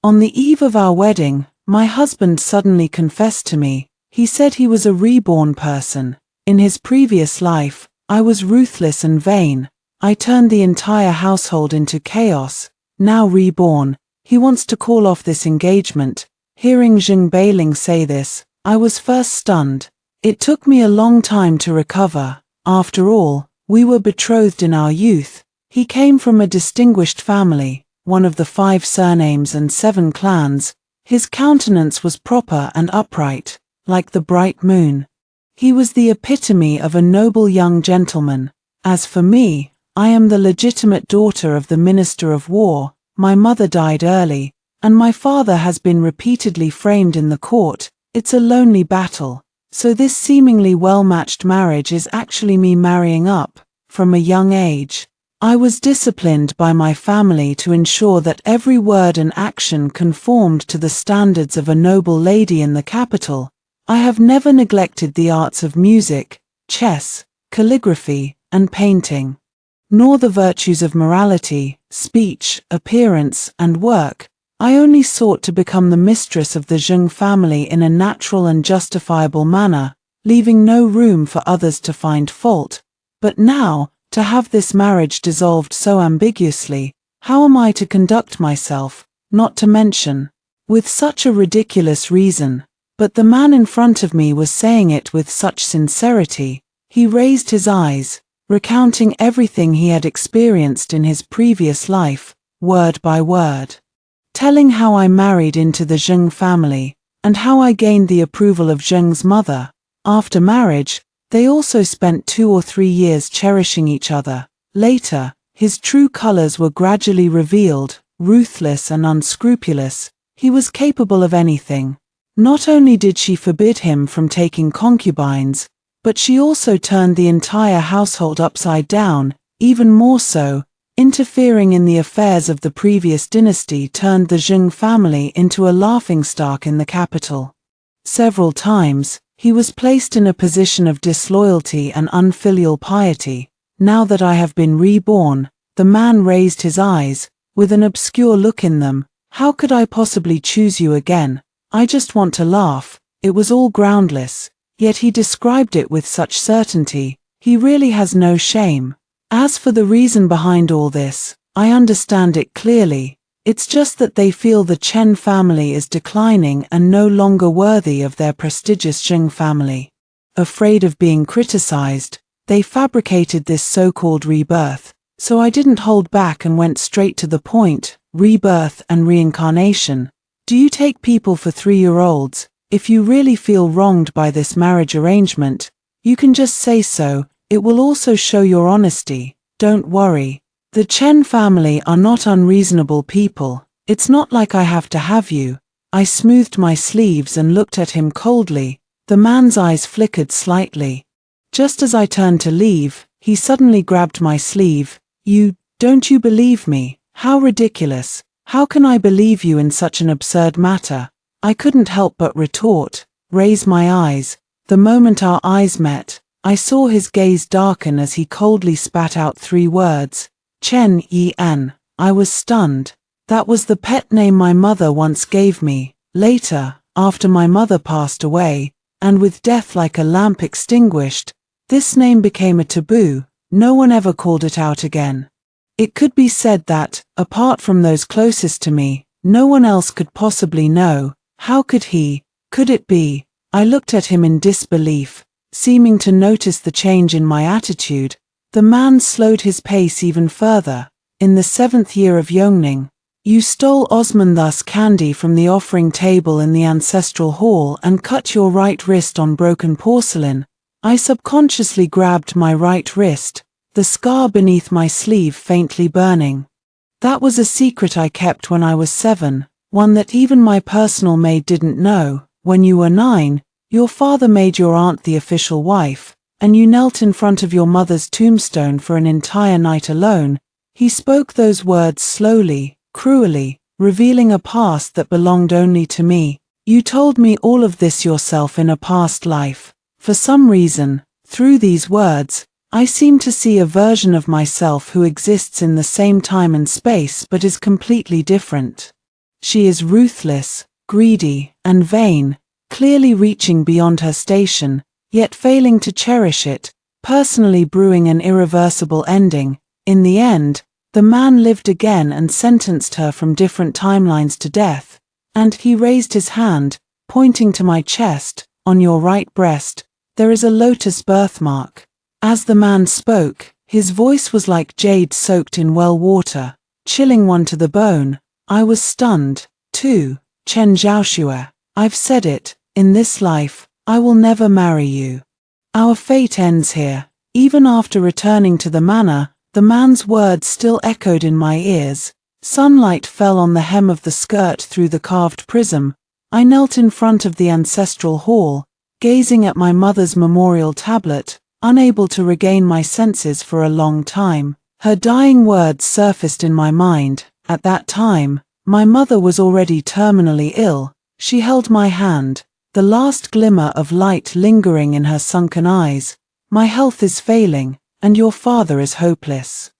On the eve of our wedding, my husband suddenly confessed to me. He said he was a reborn person. In his previous life, I was ruthless and vain. I turned the entire household into chaos. Now reborn, he wants to call off this engagement. Hearing Zheng Beiling say this, I was first stunned. It took me a long time to recover. After all, we were betrothed in our youth. He came from a distinguished family, one of the 5 surnames and 7 clans. His countenance was proper and upright, like the bright moon. He was the epitome of a noble young gentleman. As for me, I am the legitimate daughter of the Minister of War. My mother died early, and my father has been repeatedly framed in the court. It's a lonely battle. So this seemingly well-matched marriage is actually me marrying up, from a young age. I was disciplined by my family to ensure that every word and action conformed to the standards of a noble lady in the capital. I have never neglected the arts of music, chess, calligraphy, and painting, nor the virtues of morality, speech, appearance, and work. I only sought to become the mistress of the Zheng family in a natural and justifiable manner, leaving no room for others to find fault. But now, to have this marriage dissolved so ambiguously, how am I to conduct myself, not to mention, with such a ridiculous reason? But the man in front of me was saying it with such sincerity. He raised his eyes, recounting everything he had experienced in his previous life, word by word, telling how I married into the Zheng family, and how I gained the approval of Zheng's mother. After marriage, they also spent 2 or 3 years cherishing each other. Later, his true colors were gradually revealed. Ruthless and unscrupulous, he was capable of anything. Not only did she forbid him from taking concubines, but she also turned the entire household upside down. Even more so, interfering in the affairs of the previous dynasty turned the Zheng family into a laughingstock in the capital. Several times, he was placed in a position of disloyalty and unfilial piety. Now that I have been reborn, the man raised his eyes, with an obscure look in them. How could I possibly choose you again? I just want to laugh. It was all groundless, yet he described it with such certainty. He really has no shame. As for the reason behind all this, I understand it clearly. It's just that they feel the Chen family is declining and no longer worthy of their prestigious Zheng family. Afraid of being criticized, they fabricated this so-called rebirth. So I didn't hold back and went straight to the point. Rebirth and reincarnation. Do you take people for 3-year-olds? If you really feel wronged by this marriage arrangement, you can just say so. It will also show your honesty. Don't worry. The Chen family are not unreasonable people. It's not like I have to have you. I smoothed my sleeves and looked at him coldly. The man's eyes flickered slightly. Just as I turned to leave, he suddenly grabbed my sleeve. Don't you believe me? How ridiculous. How can I believe you in such an absurd matter? I couldn't help but retort, raise my eyes. The moment our eyes met, I saw his gaze darken as he coldly spat out 3 words. Chen Yi-an. I was stunned. That was the pet name my mother once gave me. Later, after my mother passed away, and with death like a lamp extinguished, this name became a taboo. No one ever called it out again. It could be said that, apart from those closest to me, no one else could possibly know. How could he? Could it be? I looked at him in disbelief, seeming to notice the change in my attitude. The man slowed his pace even further. In the 7th year of Yongning, you stole Osmanthus candy from the offering table in the ancestral hall and cut your right wrist on broken porcelain. I subconsciously grabbed my right wrist, the scar beneath my sleeve faintly burning. That was a secret I kept when I was 7, one that even my personal maid didn't know. When you were 9, your father made your aunt the official wife, and you knelt in front of your mother's tombstone for an entire night alone. He spoke those words slowly, cruelly, revealing a past that belonged only to me. You told me all of this yourself in a past life. For some reason, through these words, I seem to see a version of myself who exists in the same time and space but is completely different. She is ruthless, greedy, and vain, clearly reaching beyond her station, yet failing to cherish it, personally brewing an irreversible ending. In the end, the man lived again and sentenced her from different timelines to death, and he raised his hand, pointing to my chest. On your right breast, there is a lotus birthmark. As the man spoke, his voice was like jade soaked in well water, chilling one to the bone. I was stunned, too. Chen Zhaoxue, I've said it, in this life, I will never marry you. Our fate ends here. Even after returning to the manor, the man's words still echoed in my ears. Sunlight fell on the hem of the skirt through the carved prism. I knelt in front of the ancestral hall, gazing at my mother's memorial tablet, unable to regain my senses for a long time. Her dying words surfaced in my mind. At that time, my mother was already terminally ill. She held my hand, the last glimmer of light lingering in her sunken eyes. My health is failing, and your father is hopeless.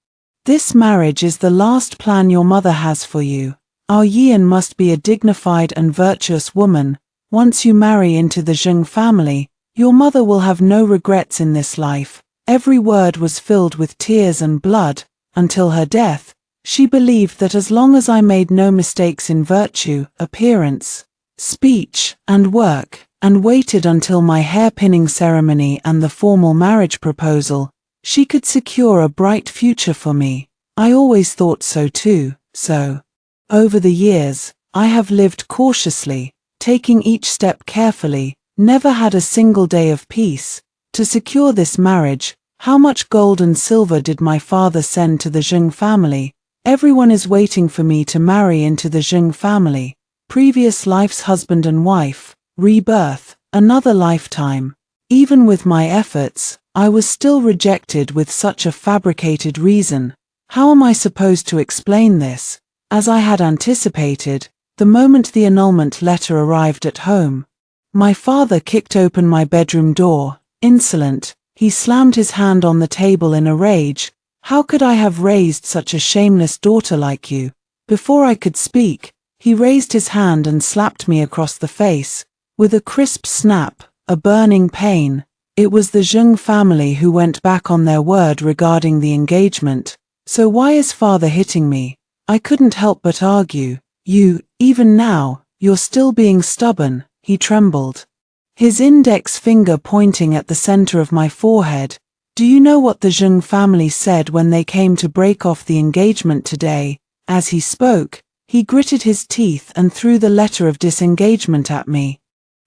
This marriage is the last plan your mother has for you. Our Yian must be a dignified and virtuous woman. Once you marry into the Zheng family, your mother will have no regrets in this life. Every word was filled with tears and blood. Until her death, she believed that as long as I made no mistakes in virtue, appearance, speech, and work, and waited until my hair-pinning ceremony and the formal marriage proposal, she could secure a bright future for me. I always thought so too, so. Over the years, I have lived cautiously, taking each step carefully, never had a single day of peace. To secure this marriage, how much gold and silver did my father send to the Zheng family? Everyone is waiting for me to marry into the Zheng family. Previous life's husband and wife, rebirth, another lifetime. Even with my efforts, I was still rejected with such a fabricated reason. How am I supposed to explain this? As I had anticipated, the moment the annulment letter arrived at home, my father kicked open my bedroom door. Insolent, he slammed his hand on the table in a rage. How could I have raised such a shameless daughter like you? Before I could speak, he raised his hand and slapped me across the face. With a crisp snap, a burning pain. It was the Zheng family who went back on their word regarding the engagement. So why is father hitting me? I couldn't help but argue. Even now, you're still being stubborn. He trembled, his index finger pointing at the center of my forehead. Do you know what the Zheng family said when they came to break off the engagement today? As he spoke, he gritted his teeth and threw the letter of disengagement at me.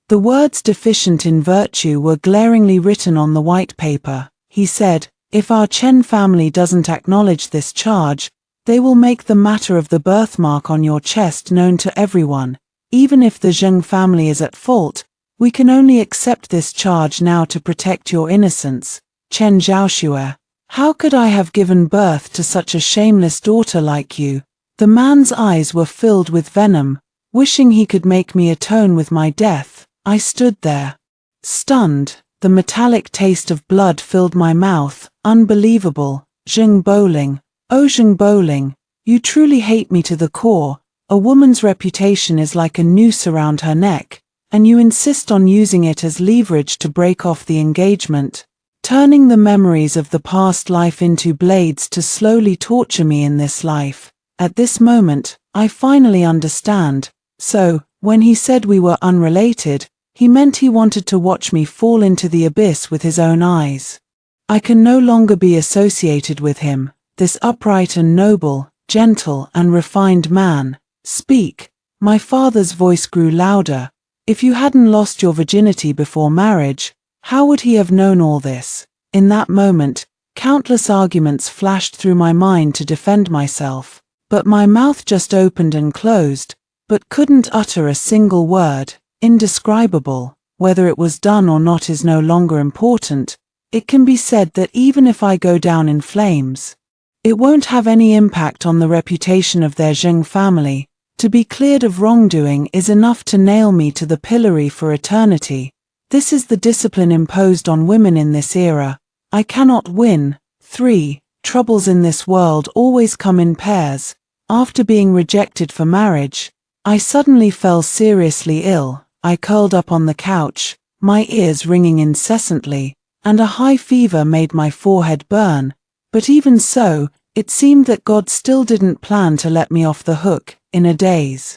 The words deficient in virtue were glaringly written on the white paper. He said, if our Chen family doesn't acknowledge this charge, they will make the matter of the birthmark on your chest known to everyone. Even if the Zheng family is at fault, we can only accept this charge now to protect your innocence. Chen Zhaoxue, how could I have given birth to such a shameless daughter like you? The man's eyes were filled with venom, wishing he could make me atone with my death. I stood there, stunned. The metallic taste of blood filled my mouth. Unbelievable. Zheng Bowling. Oh Zheng Bowling, you truly hate me to the core. A woman's reputation is like a noose around her neck, and you insist on using it as leverage to break off the engagement, turning the memories of the past life into blades to slowly torture me in this life. At this moment, I finally understand. So, when he said we were unrelated, he meant he wanted to watch me fall into the abyss with his own eyes. I can no longer be associated with him, this upright and noble, gentle and refined man. Speak. My father's voice grew louder. If you hadn't lost your virginity before marriage, how would he have known all this? In that moment, countless arguments flashed through my mind to defend myself, but my mouth just opened and closed, but couldn't utter a single word. Indescribable. Whether it was done or not is no longer important. It can be said that even if I go down in flames, it won't have any impact on the reputation of their Zheng family. To be cleared of wrongdoing is enough to nail me to the pillory for eternity. This is the discipline imposed on women in this era. I cannot win. 3. Troubles in this world always come in pairs. After being rejected for marriage, I suddenly fell seriously ill. I curled up on the couch, my ears ringing incessantly, and a high fever made my forehead burn. But even so, it seemed that God still didn't plan to let me off the hook. In a daze,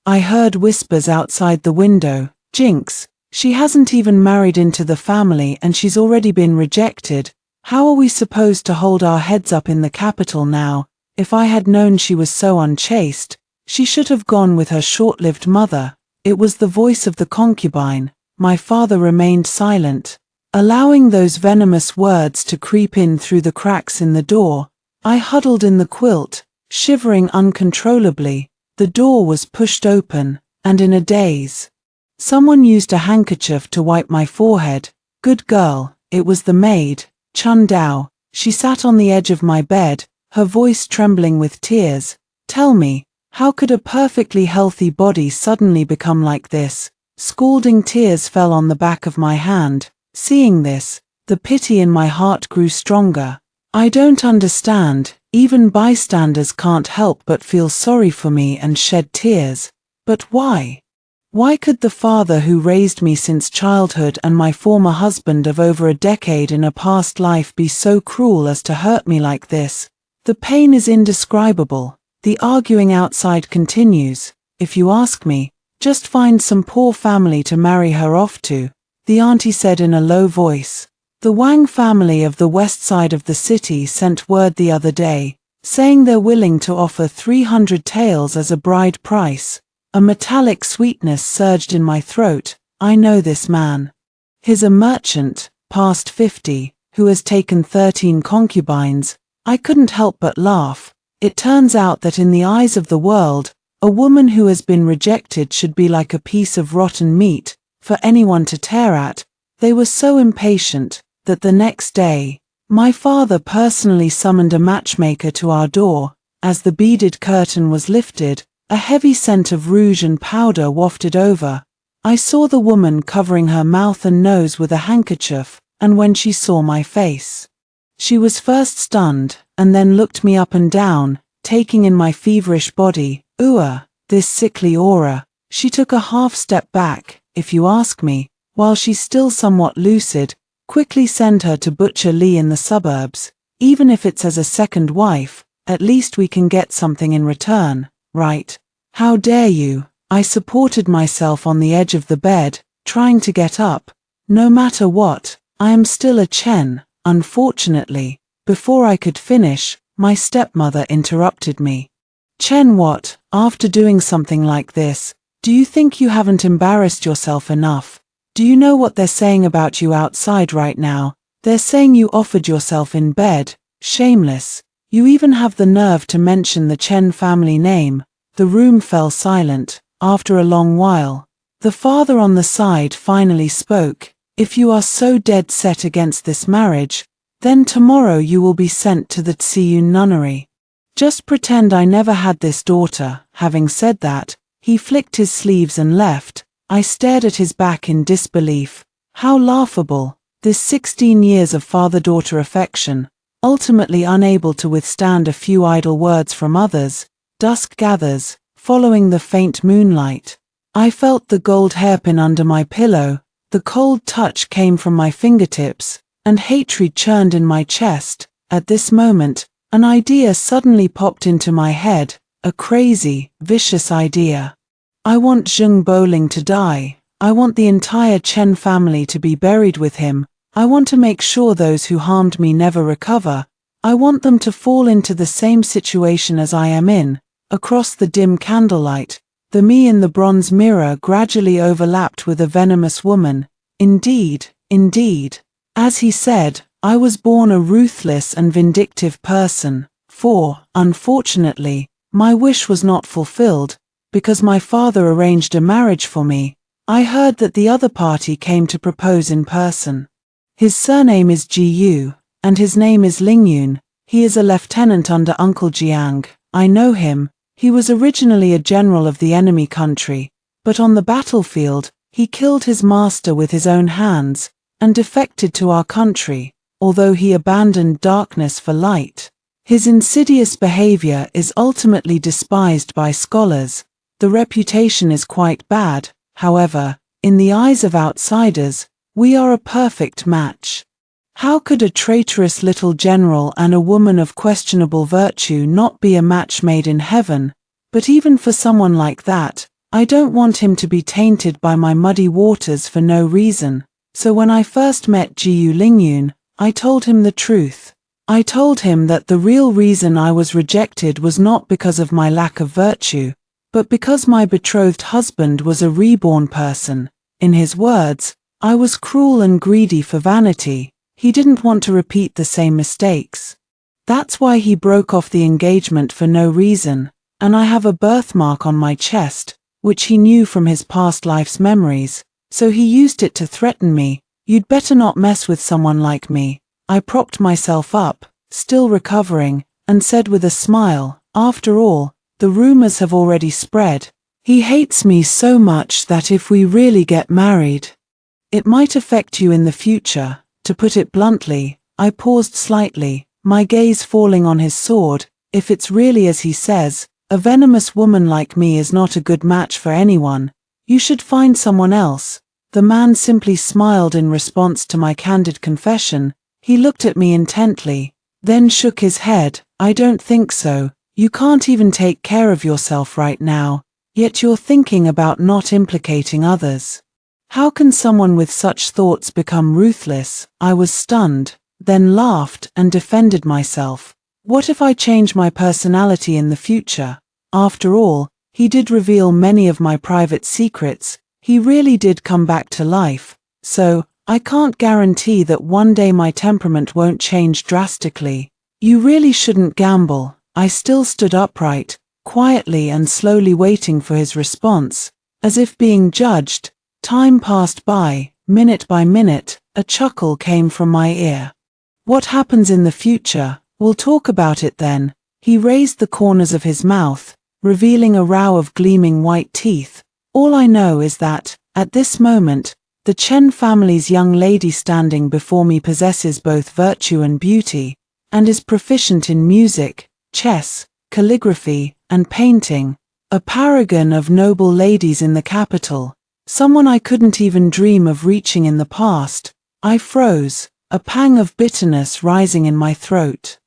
I heard whispers outside the window. Jinx, she hasn't even married into the family and she's already been rejected. How are we supposed to hold our heads up in the capital now? If I had known she was so unchaste, she should have gone with her short-lived mother. It was the voice of the concubine. My father remained silent, allowing those venomous words to creep in through the cracks in the door. I huddled in the quilt, shivering uncontrollably. The door was pushed open, and in a daze, someone used a handkerchief to wipe my forehead. Good girl, it was the maid, Chun Dao. She sat on the edge of my bed, her voice trembling with tears. Tell me, how could a perfectly healthy body suddenly become like this? Scalding tears fell on the back of my hand. Seeing this, the pity in my heart grew stronger. I don't understand. Even bystanders can't help but feel sorry for me and shed tears. But why? Why could the father who raised me since childhood and my former husband of over a decade in a past life be so cruel as to hurt me like this? The pain is indescribable. The arguing outside continues. If you ask me, just find some poor family to marry her off to, the auntie said in a low voice. The Wang family of the west side of the city sent word the other day, saying they're willing to offer 300 taels as a bride price. A metallic sweetness surged in my throat. I know this man. He's a merchant, past 50, who has taken 13 concubines. I couldn't help but laugh. It turns out that in the eyes of the world, a woman who has been rejected should be like a piece of rotten meat, for anyone to tear at. They were so impatient that the next day, my father personally summoned a matchmaker to our door. As the beaded curtain was lifted, a heavy scent of rouge and powder wafted over. I saw the woman covering her mouth and nose with a handkerchief, and when she saw my face, she was first stunned, and then looked me up and down, taking in my feverish body. This sickly aura. She took a half step back. If you ask me, while she's still somewhat lucid, quickly send her to Butcher Lee in the suburbs. Even if it's as a second wife, at least we can get something in return, right? How dare you? I supported myself on the edge of the bed, trying to get up. No matter what, I am still a Chen. Unfortunately, before I could finish, my stepmother interrupted me. Chen, what? After doing something like this, do you think you haven't embarrassed yourself enough? Do you know what they're saying about you outside right now? They're saying you offered yourself in bed. Shameless. You even have the nerve to mention the Chen family name. The room fell silent. After a long while, the father on the side finally spoke. If you are so dead set against this marriage, then tomorrow you will be sent to the Tsiyun nunnery. Just pretend I never had this daughter. Having said that, he flicked his sleeves and left. I stared at his back in disbelief. How laughable. This 16 years of father-daughter affection, ultimately unable to withstand a few idle words from others. Dusk gathers, following the faint moonlight. I felt the gold hairpin under my pillow. The cold touch came from my fingertips, and hatred churned in my chest. At this moment, an idea suddenly popped into my head, a crazy, vicious idea. I want Zheng Boling to die. I want the entire Chen family to be buried with him. I want to make sure those who harmed me never recover. I want them to fall into the same situation as I am in. Across the dim candlelight, the me in the bronze mirror gradually overlapped with a venomous woman. Indeed, indeed. As he said, I was born a ruthless and vindictive person. For, unfortunately, my wish was not fulfilled, because my father arranged a marriage for me. I heard that the other party came to propose in person. His surname is Jiyu, and his name is Lingyun. He is a lieutenant under Uncle Jiang. I know him. He was originally a general of the enemy country, but on the battlefield, he killed his master with his own hands, and defected to our country, although he abandoned darkness for light. His insidious behavior is ultimately despised by scholars. The reputation is quite bad, however, in the eyes of outsiders, we are a perfect match. How could a traitorous little general and a woman of questionable virtue not be a match made in heaven? But even for someone like that, I don't want him to be tainted by my muddy waters for no reason. So when I first met Jiu Lingyun, I told him the truth. I told him that the real reason I was rejected was not because of my lack of virtue, but because my betrothed husband was a reborn person. In his words, I was cruel and greedy for vanity. He didn't want to repeat the same mistakes. That's why he broke off the engagement for no reason, and I have a birthmark on my chest, which he knew from his past life's memories, so he used it to threaten me. You'd better not mess with someone like me. I propped myself up, still recovering, and said with a smile, after all, the rumors have already spread. He hates me so much that if we really get married, it might affect you in the future. To put it bluntly, I paused slightly, my gaze falling on his sword. If it's really as he says, a venomous woman like me is not a good match for anyone. You should find someone else. The man simply smiled in response to my candid confession. He looked at me intently, then shook his head. I don't think so. You can't even take care of yourself right now, yet you're thinking about not implicating others. How can someone with such thoughts become ruthless? I was stunned, then laughed and defended myself. What if I change my personality in the future? After all, he did reveal many of my private secrets. He really did come back to life, so I can't guarantee that one day my temperament won't change drastically. You really shouldn't gamble. I still stood upright, quietly and slowly waiting for his response, as if being judged. Time passed by, minute by minute, a chuckle came from my ear. What happens in the future? We'll talk about it then. He raised the corners of his mouth, revealing a row of gleaming white teeth. All I know is that, at this moment, the Chen family's young lady standing before me possesses both virtue and beauty, and is proficient in music, chess, calligraphy, and painting, a paragon of noble ladies in the capital, someone I couldn't even dream of reaching in the past. I froze, a pang of bitterness rising in my throat.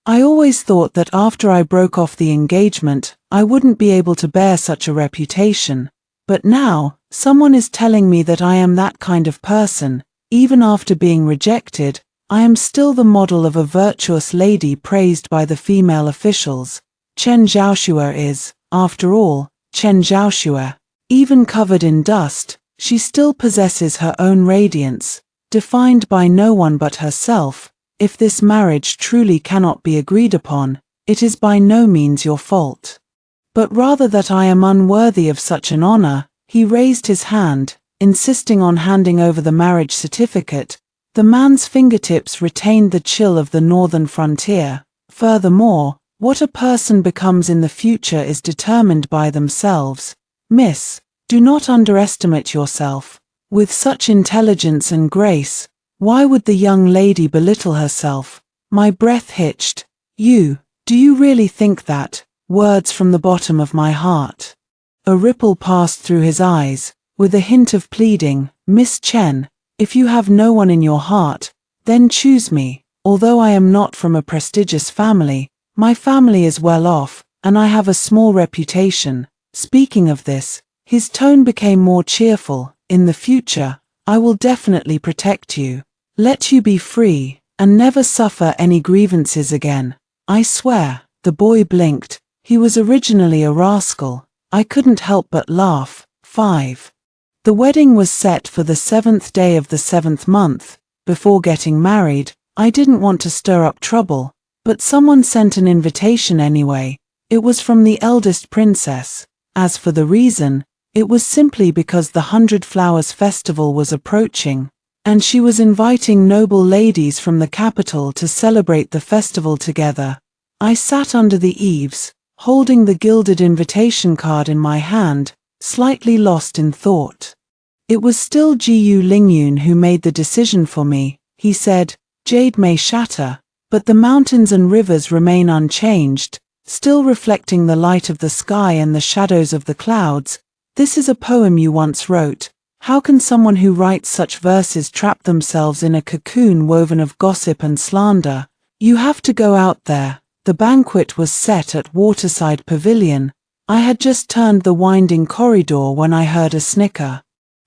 I always thought that after I broke off the engagement, I wouldn't be able to bear such a reputation. But now, someone is telling me that I am that kind of person. Even after being rejected, I am still the model of a virtuous lady praised by the female officials. Chen Zhaoxue is, after all, Chen Zhaoxue. Even covered in dust, she still possesses her own radiance, defined by no one but herself. If this marriage truly cannot be agreed upon, it is by no means your fault. But rather that I am unworthy of such an honor. He raised his hand, insisting on handing over the marriage certificate. The man's fingertips retained the chill of the northern frontier. Furthermore, what a person becomes in the future is determined by themselves. Miss, do not underestimate yourself. With such intelligence and grace, why would the young lady belittle herself? My breath hitched. Do you really think that? Words from the bottom of my heart. A ripple passed through his eyes, with a hint of pleading. Miss Chen, if you have no one in your heart, then choose me. Although I am not from a prestigious family, my family is well off, and I have a small reputation. Speaking of this, his tone became more cheerful. In the future, I will definitely protect you, let you be free, and never suffer any grievances again. I swear. The boy blinked. He was originally a rascal. I couldn't help but laugh. 5. The wedding was set for the 7th day of the 7th month. Before getting married, I didn't want to stir up trouble, but someone sent an invitation anyway. It was from the eldest princess. As for the reason, it was simply because the 100 Flowers Festival was approaching, and she was inviting noble ladies from the capital to celebrate the festival together. I sat under the eaves, holding the gilded invitation card in my hand, slightly lost in thought. It was still Jiu Lingyun who made the decision for me. He said, "Jade may shatter, but the mountains and rivers remain unchanged, still reflecting the light of the sky and the shadows of the clouds. This is a poem you once wrote. How can someone who writes such verses trap themselves in a cocoon woven of gossip and slander? You have to go out there. The banquet was set at Waterside Pavilion. I had just turned the winding corridor when I heard a snicker.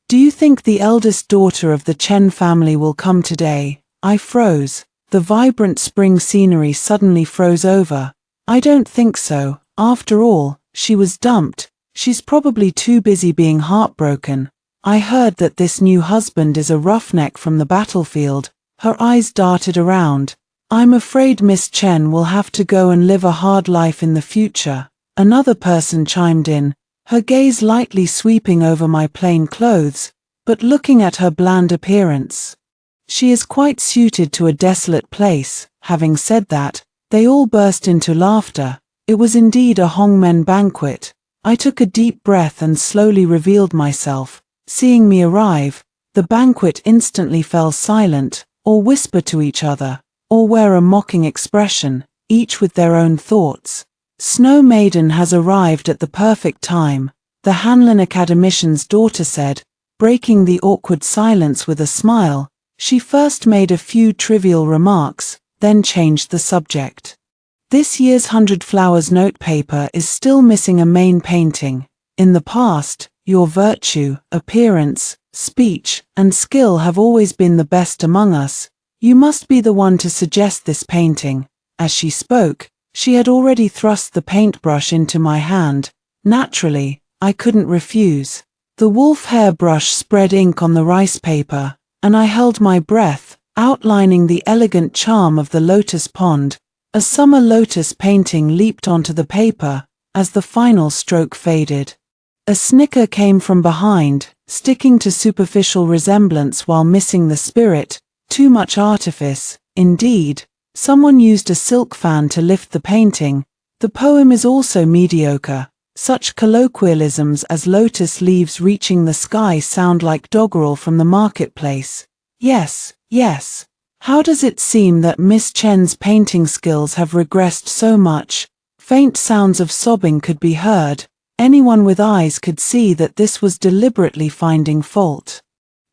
Do you think the eldest daughter of the Chen family will come today? I froze. The vibrant spring scenery suddenly froze over. I don't think so. After all, she was dumped. She's probably too busy being heartbroken. I heard that this new husband is a roughneck from the battlefield. Her eyes darted around. I'm afraid Miss Chen will have to go and live a hard life in the future. Another person chimed in, her gaze lightly sweeping over my plain clothes, but looking at her bland appearance. She is quite suited to a desolate place. Having said that, they all burst into laughter. It was indeed a Hongmen banquet. I took a deep breath and slowly revealed myself. Seeing me arrive, the banquet instantly fell silent, or whisper to each other, or wear a mocking expression, each with their own thoughts. Snow Maiden has arrived at the perfect time, the Hanlin academician's daughter said, breaking the awkward silence with a smile. She first made a few trivial remarks, then changed the subject. This year's 100 Flowers notepaper is still missing a main painting. In the past, your virtue, appearance, speech, and skill have always been the best among us. You must be the one to suggest this painting. As she spoke, she had already thrust the paintbrush into my hand. Naturally, I couldn't refuse. The wolf hair brush spread ink on the rice paper, and I held my breath, outlining the elegant charm of the lotus pond. A summer lotus painting leaped onto the paper, as the final stroke faded. A snicker came from behind, sticking to superficial resemblance while missing the spirit. Too much artifice, indeed. Someone used a silk fan to lift the painting. The poem is also mediocre. Such colloquialisms as lotus leaves reaching the sky sound like doggerel from the marketplace. Yes, yes. How does it seem that Miss Chen's painting skills have regressed so much? Faint sounds of sobbing could be heard. Anyone with eyes could see that this was deliberately finding fault.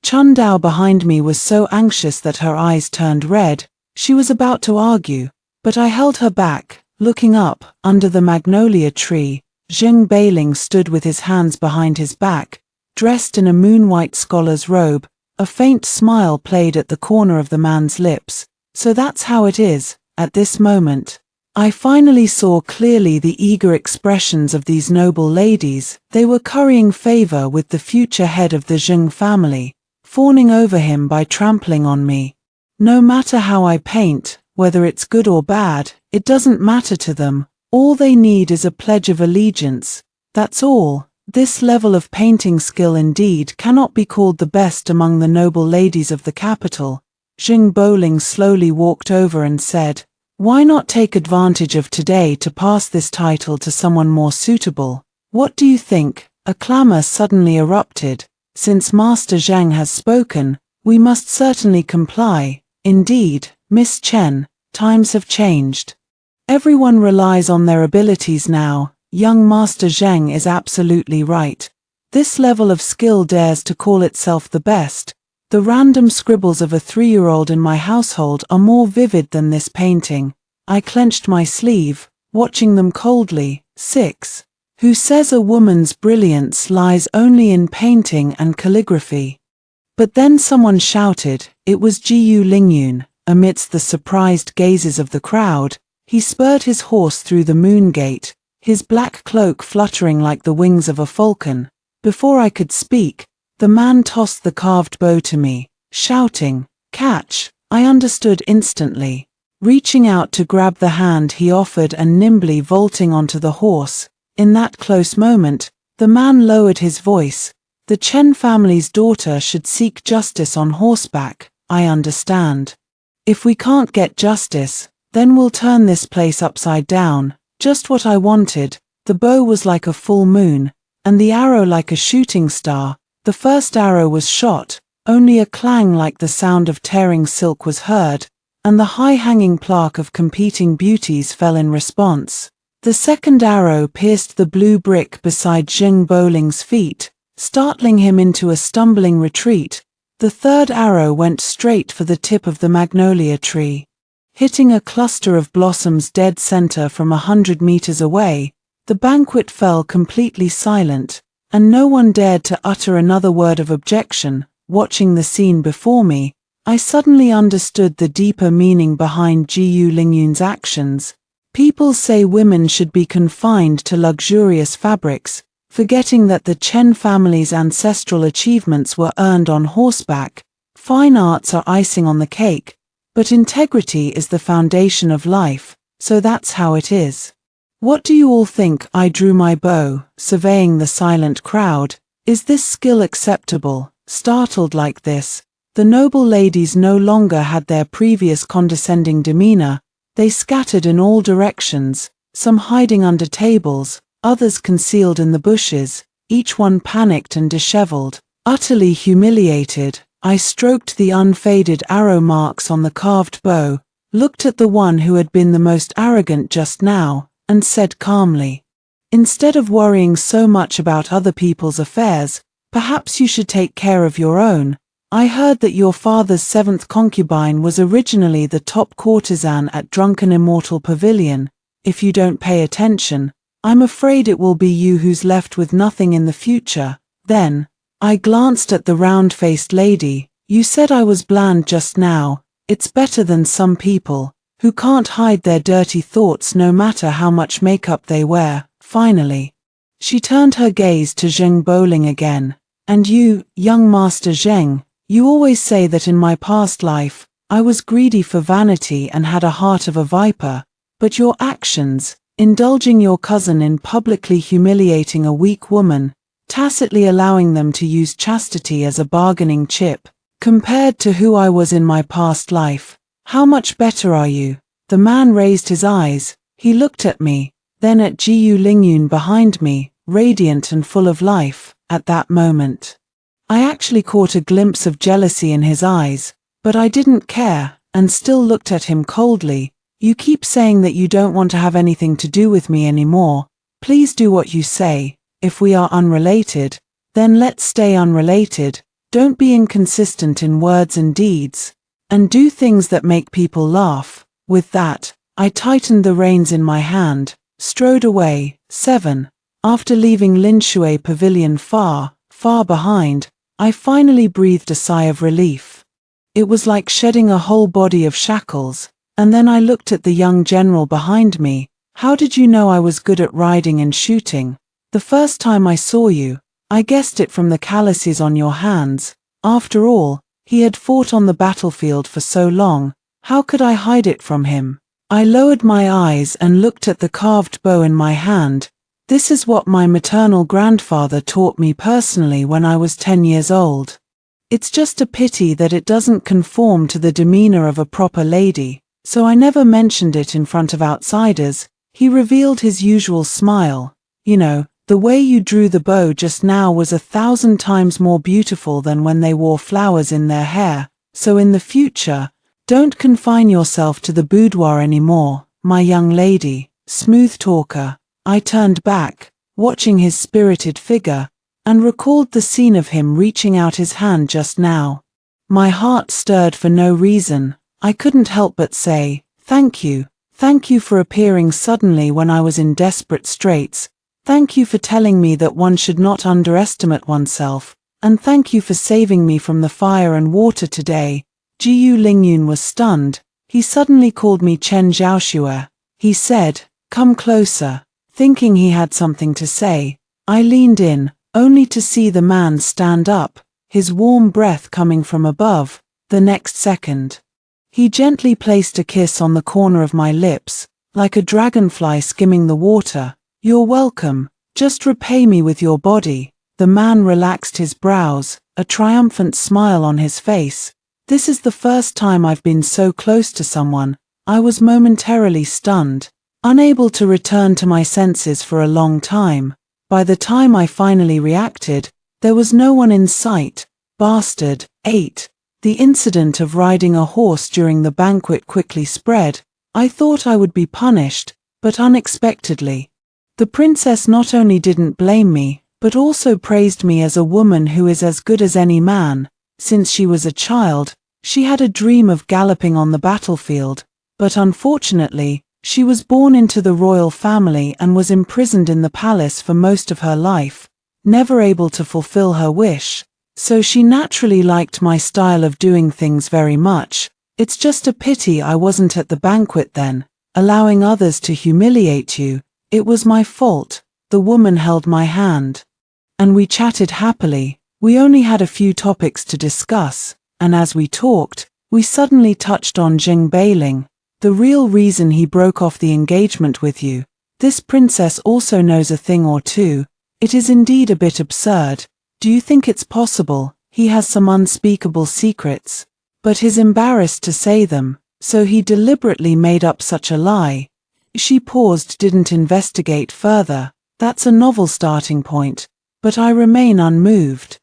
Chun Dao behind me was so anxious that her eyes turned red. She was about to argue, but I held her back. Looking up, under the magnolia tree, Zheng Beiling stood with his hands behind his back, dressed in a moon-white scholar's robe. A faint smile played at the corner of the man's lips. So that's how it is, at this moment. I finally saw clearly the eager expressions of these noble ladies. They were currying favor with the future head of the Zheng family, fawning over him by trampling on me. No matter how I paint, whether it's good or bad, it doesn't matter to them. All they need is a pledge of allegiance. That's all. This level of painting skill indeed cannot be called the best among the noble ladies of the capital. Zheng Beiling slowly walked over and said, "Why not take advantage of today to pass this title to someone more suitable? What do you think?" A clamor suddenly erupted. "Since Master Zhang has spoken, we must certainly comply. Indeed, Miss Chen, times have changed. Everyone relies on their abilities now. Young Master Zhang is absolutely right. This level of skill dares to call itself the best. The random scribbles of a 3-year-old in my household are more vivid than this painting." I clenched my sleeve, watching them coldly. 6. Who says a woman's brilliance lies only in painting and calligraphy? But then someone shouted. It was Jiyu Lingyun. Amidst the surprised gazes of the crowd, he spurred his horse through the moon gate, his black cloak fluttering like the wings of a falcon. Before I could speak, the man tossed the carved bow to me, shouting, "Catch!" I understood instantly. Reaching out to grab the hand he offered and nimbly vaulting onto the horse, in that close moment, the man lowered his voice. "The Chen family's daughter should seek justice on horseback. I understand. If we can't get justice, then we'll turn this place upside down." Just what I wanted. The bow was like a full moon, and the arrow like a shooting star. The first arrow was shot, only a clang like the sound of tearing silk was heard, and the high-hanging plaque of competing beauties fell in response. The second arrow pierced the blue brick beside Zheng Boling's feet, startling him into a stumbling retreat. The third arrow went straight for the tip of the magnolia tree. Hitting a cluster of blossoms dead center from 100 meters away, the banquet fell completely silent, and no one dared to utter another word of objection. Watching the scene before me, I suddenly understood the deeper meaning behind Jiyu Lingyun's actions. People say women should be confined to luxurious fabrics, forgetting that the Chen family's ancestral achievements were earned on horseback. Fine arts are icing on the cake, but integrity is the foundation of life, so that's how it is. What do you all think? I drew my bow, surveying the silent crowd. Is this skill acceptable? Startled like this, the noble ladies no longer had their previous condescending demeanor. They scattered in all directions, some hiding under tables, others concealed in the bushes, each one panicked and disheveled. Utterly humiliated, I stroked the unfaded arrow marks on the carved bow, looked at the one who had been the most arrogant just now, and said calmly, "Instead of worrying so much about other people's affairs, perhaps you should take care of your own. I heard that your father's seventh concubine was originally the top courtesan at Drunken Immortal Pavilion. If you don't pay attention, I'm afraid it will be you who's left with nothing in the future." Then, I glanced at the round-faced lady. "You said I was bland just now. It's better than some people, who can't hide their dirty thoughts no matter how much makeup they wear." Finally, she turned her gaze to Zheng Boling again. "And you, young Master Zheng, you always say that in my past life, I was greedy for vanity and had a heart of a viper, but your actions, indulging your cousin in publicly humiliating a weak woman, tacitly allowing them to use chastity as a bargaining chip, compared to who I was in my past life, how much better are you?" The man raised his eyes. He looked at me, then at Jiyu Lingyun behind me, radiant and full of life. At that moment, I actually caught a glimpse of jealousy in his eyes, but I didn't care, and still looked at him coldly. "You keep saying that you don't want to have anything to do with me anymore. Please do what you say. If we are unrelated, then let's stay unrelated. Don't be inconsistent in words and deeds, and do things that make people laugh." With that, I tightened the reins in my hand, strode away. 7. After leaving Linshui Pavilion far, far behind, I finally breathed a sigh of relief. It was like shedding a whole body of shackles, and then I looked at the young general behind me. "How did you know I was good at riding and shooting?" "The first time I saw you, I guessed it from the calluses on your hands." After all, he had fought on the battlefield for so long, how could I hide it from him? I lowered my eyes and looked at the carved bow in my hand. This is what my maternal grandfather taught me personally when I was 10 years old. It's just a pity that it doesn't conform to the demeanor of a proper lady, so I never mentioned it in front of outsiders. He revealed his usual smile. "You know, the way you drew the bow just now was 1,000 times more beautiful than when they wore flowers in their hair, so in the future, don't confine yourself to the boudoir anymore, my young lady." Smooth talker. I turned back, watching his spirited figure, and recalled the scene of him reaching out his hand just now. My heart stirred for no reason. I couldn't help but say, "Thank you. Thank you for appearing suddenly when I was in desperate straits. Thank you for telling me that one should not underestimate oneself, and thank you for saving me from the fire and water today." Jiyu Lingyun was stunned. He suddenly called me Chen Zhaoxue. He said, "Come closer." Thinking he had something to say, I leaned in, only to see the man stand up, his warm breath coming from above. The next second, he gently placed a kiss on the corner of my lips, like a dragonfly skimming the water. "You're welcome. Just repay me with your body." The man relaxed his brows, a triumphant smile on his face. "This is the first time I've been so close to someone." I was momentarily stunned, unable to return to my senses for a long time. By the time I finally reacted, there was no one in sight. Bastard. 8. The incident of riding a horse during the banquet quickly spread. I thought I would be punished, but unexpectedly. The princess not only didn't blame me, but also praised me as a woman who is as good as any man. Since she was a child, she had a dream of galloping on the battlefield, but unfortunately, she was born into the royal family and was imprisoned in the palace for most of her life, never able to fulfill her wish. So she naturally liked my style of doing things very much. It's just a pity I wasn't at the banquet then, allowing others to humiliate you. It was my fault. The woman held my hand. And we chatted happily. We only had a few topics to discuss, and as we talked, we suddenly touched on Jing Bailing, the real reason he broke off the engagement with you. This princess also knows a thing or two. It is indeed a bit absurd. Do you think it's possible? He has some unspeakable secrets, but is embarrassed to say them, so he deliberately made up such a lie. She paused, didn't investigate further. That's a novel starting point, but I remain unmoved.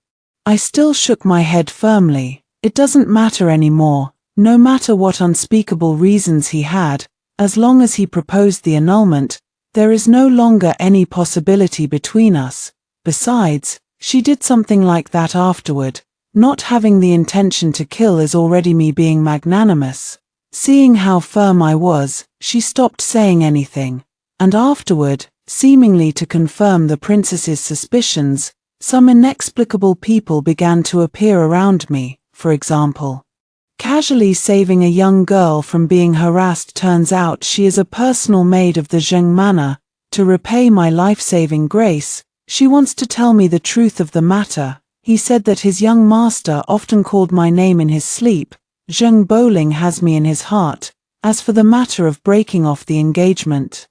I still shook my head firmly. It doesn't matter anymore, no matter what unspeakable reasons he had, as long as he proposed the annulment, there is no longer any possibility between us. Besides, she did something like that afterward. Not having the intention to kill is already me being magnanimous. Seeing how firm I was, she stopped saying anything, and afterward, seemingly to confirm the princess's suspicions, some inexplicable people began to appear around me. For example, casually saving a young girl from being harassed. Turns out she is a personal maid of the Zheng manor. To repay my life-saving grace, she wants to tell me the truth of the matter. He said that his young master often called my name in his sleep. Zheng Bowling has me in his heart. As for the matter of breaking off the engagement,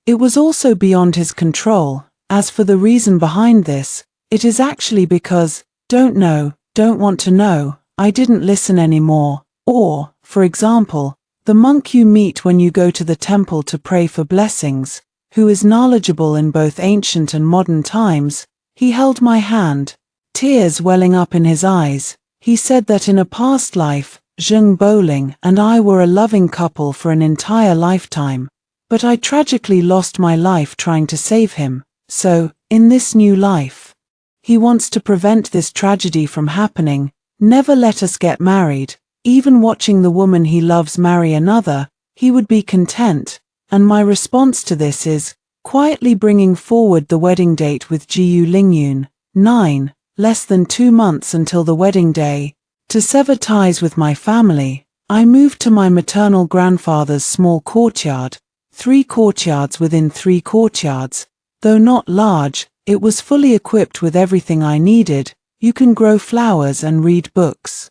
it was also beyond his control. As for the reason behind this, it is actually because, don't know, don't want to know, I didn't listen anymore. Or, for example, the monk you meet when you go to the temple to pray for blessings, who is knowledgeable in both ancient and modern times, he held my hand, tears welling up in his eyes. He said that in a past life, Zheng Bowling and I were a loving couple for an entire lifetime, but I tragically lost my life trying to save him. So, in this new life, he wants to prevent this tragedy from happening, never let us get married. Even watching the woman he loves marry another, he would be content, and my response to this is, quietly bringing forward the wedding date with Jiu Lingyun. 9. Less than 2 months until the wedding day. To sever ties with my family, I moved to my maternal grandfather's small courtyard, 3 courtyards within 3 courtyards. Though not large, it was fully equipped with everything I needed. You can grow flowers and read books.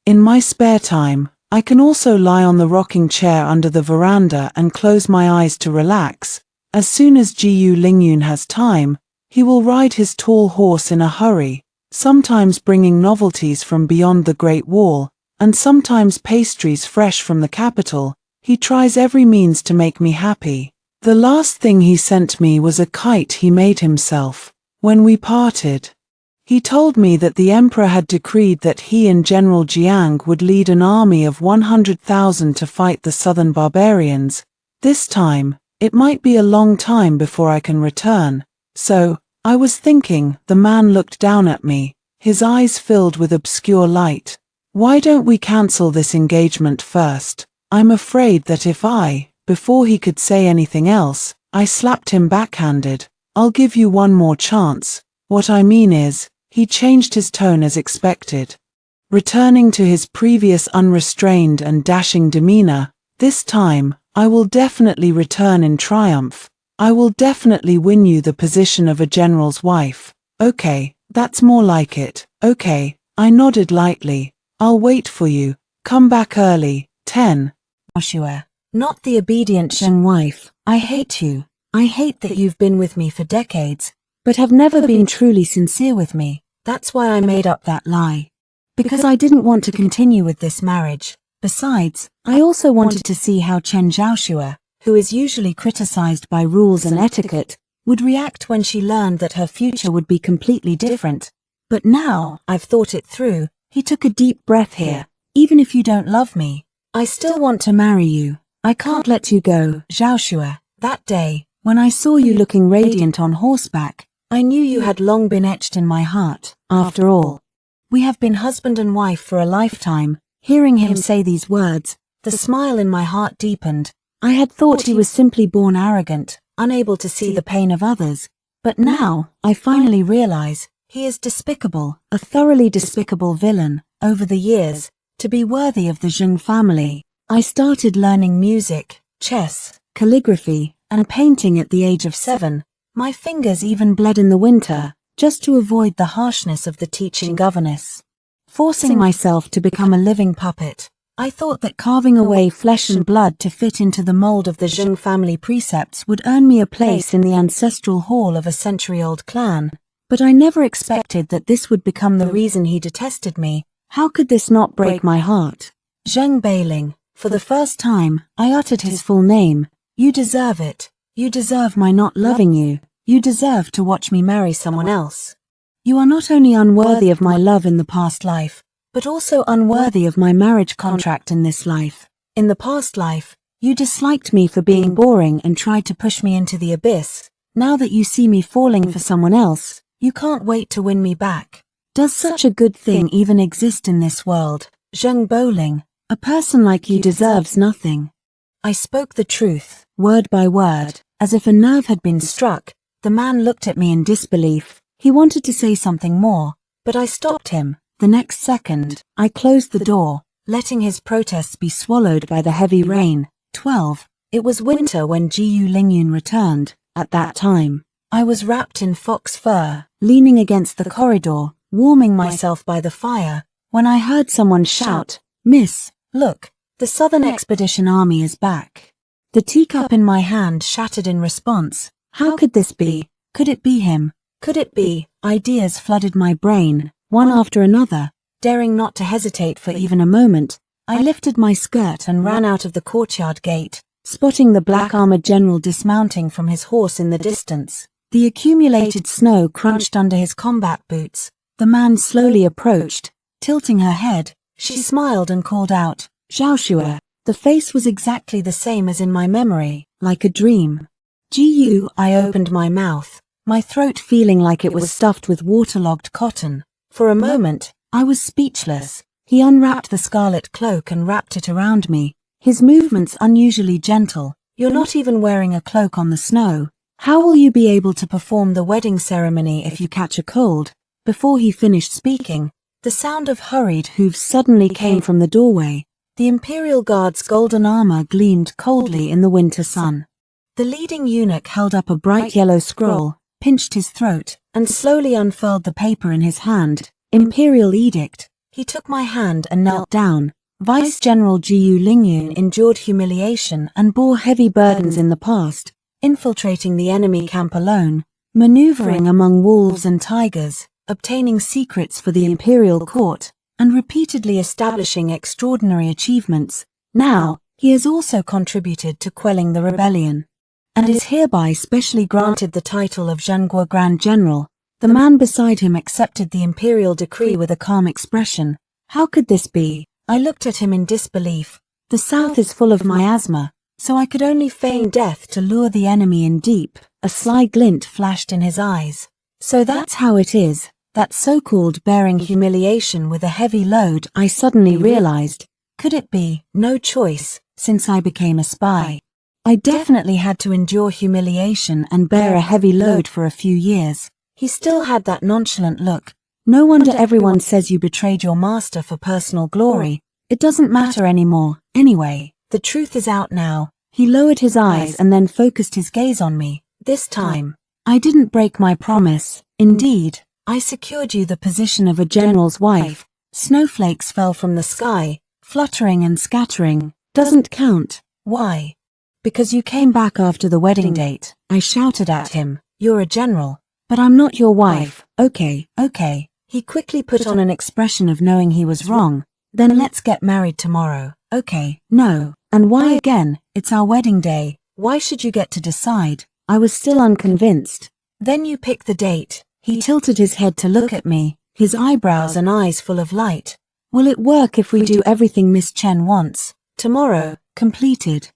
In my spare time, I can also lie on the rocking chair under the veranda and close my eyes to relax. As soon as Jiu Lingyun has time, he will ride his tall horse in a hurry, sometimes bringing novelties from beyond the Great Wall, and sometimes pastries fresh from the capital. He tries every means to make me happy. The last thing he sent me was a kite he made himself. When we parted, he told me that the emperor had decreed that he and General Jiang would lead an army of 100,000 to fight the southern barbarians. This time, it might be a long time before I can return. So, I was thinking. The man looked down at me, his eyes filled with obscure light. Why don't we cancel this engagement first? I'm afraid that if before he could say anything else, I slapped him backhanded. I'll give you one more chance. What I mean is, he changed his tone as expected, returning to his previous unrestrained and dashing demeanor. This time, I will definitely return in triumph. I will definitely win you the position of a general's wife. Okay, that's more like it. Okay, I nodded lightly. I'll wait for you. Come back early. 10. Joshua, not the obedient young wife. I hate you. I hate that you've been with me for decades, but have never been truly sincere with me. That's why I made up that lie. Because I didn't want to continue with this marriage. Besides, I also wanted to see how Chen Joshua, who is usually criticized by rules and etiquette, would react when she learned that her future would be completely different. But now, I've thought it through. He took a deep breath here. Even if you don't love me, I still want to marry you. I can't let you go, Joshua. That day, when I saw you looking radiant on horseback, I knew you had long been etched in my heart. After all, we have been husband and wife for a lifetime. Hearing him say these words, the smile in my heart deepened. I had thought he was simply born arrogant, unable to see the pain of others. But now, I finally realize, he is despicable, a thoroughly despicable villain. Over the years, to be worthy of the Zheng family, I started learning music, chess, calligraphy, and painting at the age of 7. My fingers even bled in the winter, just to avoid the harshness of the teaching governess. Forcing myself to become a living puppet, I thought that carving away flesh and blood to fit into the mold of the Zheng family precepts would earn me a place in the ancestral hall of a century-old clan. But I never expected that this would become the reason he detested me. How could this not break my heart? Zheng Beiling. For the first time, I uttered his full name. You deserve it. You deserve my not loving you. You deserve to watch me marry someone else. You are not only unworthy of my love in the past life, but also unworthy of my marriage contract in this life. In the past life, you disliked me for being boring and tried to push me into the abyss. Now that you see me falling for someone else, you can't wait to win me back. Does such a good thing even exist in this world? Zheng Beiling, a person like you deserves nothing. I spoke the truth, word by word, as if a nerve had been struck. The man looked at me in disbelief. He wanted to say something more, but I stopped him. The next second, I closed the door, letting his protests be swallowed by the heavy rain. 12. It was winter when Jiyu Lingyun returned. At that time, I was wrapped in fox fur, leaning against the corridor, warming myself by the fire, when I heard someone shout, "Miss, look, the Southern Expedition Army is back." The teacup in my hand shattered in response. How could this be? Could it be him? Could it be? Ideas flooded my brain, one after another. Daring not to hesitate for even a moment, I lifted my skirt and ran out of the courtyard gate, spotting the black-armored general dismounting from his horse in the distance. The accumulated snow crunched under his combat boots. The man slowly approached, tilting her head. She smiled and called out, "Zhaoxue." The face was exactly the same as in my memory, like a dream. "Jiyu," I opened my mouth, my throat feeling like it was stuffed with waterlogged cotton. For a moment, I was speechless. He unwrapped the scarlet cloak and wrapped it around me, his movements unusually gentle. "You're not even wearing a cloak on the snow. How will you be able to perform the wedding ceremony if you catch a cold?" Before he finished speaking, the sound of hurried hooves suddenly came from the doorway. The Imperial Guard's golden armor gleamed coldly in the winter sun. The leading eunuch held up a bright yellow scroll, pinched his throat, and slowly unfurled the paper in his hand. Imperial Edict. He took my hand and knelt down. Vice General Jiyu Lingyun endured humiliation and bore heavy burdens in the past, infiltrating the enemy camp alone, maneuvering among wolves and tigers, obtaining secrets for the imperial court, and repeatedly establishing extraordinary achievements. Now, he has also contributed to quelling the rebellion, and is hereby specially granted the title of Zhenguo Grand General. The man beside him accepted the imperial decree with a calm expression. How could this be? I looked at him in disbelief. The south is full of miasma, so I could only feign death to lure the enemy in deep. A sly glint flashed in his eyes. So that's how it is, that so-called bearing humiliation with a heavy load. I suddenly realized. Could it be? No choice, since I became a spy. I definitely had to endure humiliation and bear a heavy load for a few years. He still had that nonchalant look. No wonder everyone says you betrayed your master for personal glory. It doesn't matter anymore. Anyway, the truth is out now. He lowered his eyes and then focused his gaze on me. This time, I didn't break my promise. Indeed, I secured you the position of a general's wife. Snowflakes fell from the sky, fluttering and scattering. Doesn't count. Why? Because you came back after the wedding date. I shouted at him. You're a general. But I'm not your wife. Okay. He quickly put on an expression of knowing he was wrong. Then let's get married tomorrow. Okay. No. And why again? It's our wedding day. Why should you get to decide? I was still unconvinced. Then you pick the date. He tilted his head to look at me, his eyebrows and eyes full of light. Will it work if we do everything Miss Chen wants? Tomorrow. Completed.